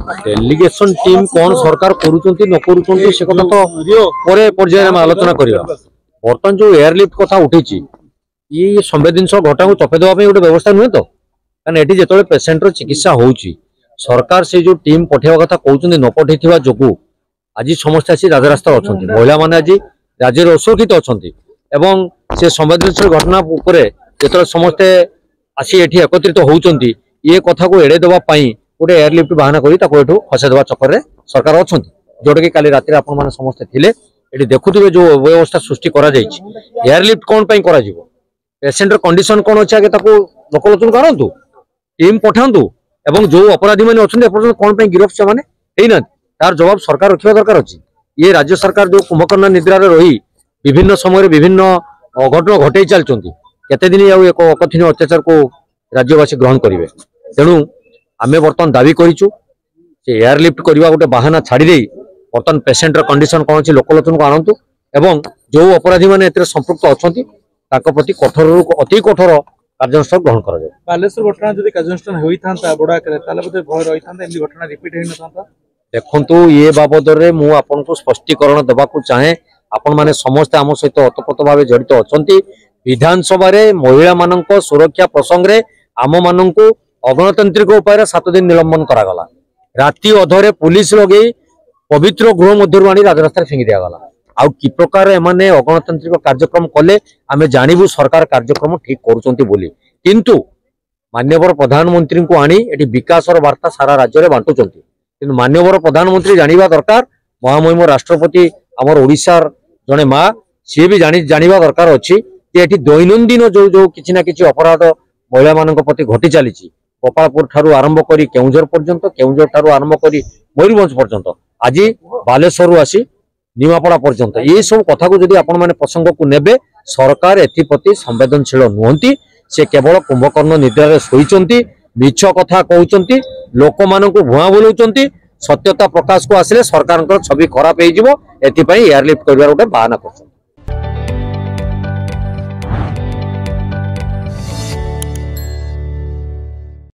Delegation team कौन सरकार करूचंती न करूचंती से कथा तो परे पर्याय में आलोचना करिया। बर्तमान जो एयरलिफ्ट कथा उठी ये संवेदनशील घटना को चपे देवा गोटे व्यवस्था नुहे तो कारण ये जो पेसेंटर चिकित्सा होउची सरकार से जो टीम पठेवा कथा कहते न पठे जो आज समस्त आसी राजरास्ता अच्छा महिला मैंने आज राज्य असुरक्षित अच्छा से संवेदनशील घटना जो समस्ते आसी एठी एकत्रित होउचंती ये कथा को एड़े देवाई गोटे एयरलिफ्ट बाहना कर खसेदेवा चक्कर में सरकार अच्छा जोटा कि काली राति आपण समस्ते थिले ये देखुवे जो व्यवस्था सृष्टि करा एयरलिफ्ट कौन करा पेसेंटर कंडीशन कौन अच्छे आगे लोकलोचन करूँ टीम पठातु एवं जो अपराधी मैंने अच्छा कौन गिरफ से मैंने तार जवाब सरकार रखा दरकार अच्छी। ये राज्य सरकार जो कुंभकर्ण निद्रा रही विभिन्न समय विभिन्न अघटन घटे चलती केते दिन एक अकथनीय अत्याचार को राज्यवासी ग्रहण करेंगे। तेणु आमे बर्तमान दावी करूँ एयरलिफ्ट करवा गोटे बाहाना छाड़ी बर्तमान पेसेंटर कंडीशन कौन अच्छी लोकलोचन को आणतु एवं जो अपराधी मैंने संपृक्त अच्छा प्रति कठोर अति कठोर कार्यानुष्ठान ग्रहण कर बालेश्वर घटना जब कार्यानुष्ठान होता बड़ आकार भय रही घटना रिपीट होता देखु ये बाबद में आपको स्पष्टीकरण देवाक चाहे आपण मैंने समस्ते आम सहित ओतप्रोत भाव जड़ित अच्छा विधानसभा महिला मान सुरक्षा प्रसंग में आम मान अगणतांत्रिक उपाय 7 दिन निलंबन करागला राति अधरे पुलिस लगे पवित्र गृह मध्य आनी राजरास्ता फिंगी दिगला आउ कि प्रकार एमाने अगणतांत्रिक कार्यक्रम कले आम जानबू सरकार कार्यक्रम ठीक करुँच किंतु माननीय प्रधानमंत्री को आनी एटी विकास वार्ता सारा राज्य में बांटुंट कि माननीय प्रधानमंत्री जानिबा दरकार महामहिम राष्ट्रपति आमर ओडिशार जड़े माँ सी भी जानिबा दरकार अच्छी कि एटी दैनंदिन जो जो किसी ना किसी अपराध महिला मान प्रति घटी चली गोपालपुर ठारू आरंभ करी केउंझर पर्यंत केउंझर ठारू आरंभ करी मयूरभंज पर्यंत आज बालेश्वर आसी निमापड़ा पर्यंत ये सब कथा को जदि आपण माने प्रसंग को नेबे सरकार एथिप्रति संवेदनशील नुहंती से केवल कुंभकर्ण निद्रा शोइचंती मिछ कथा कहउचंती लोक मानक भुआ बुलाउचंती सत्यता प्रकाश को आसिले सरकार छवि खराब हो एथिपाई एयरलिफ्ट करिवार गोटे बाहाना करछंती।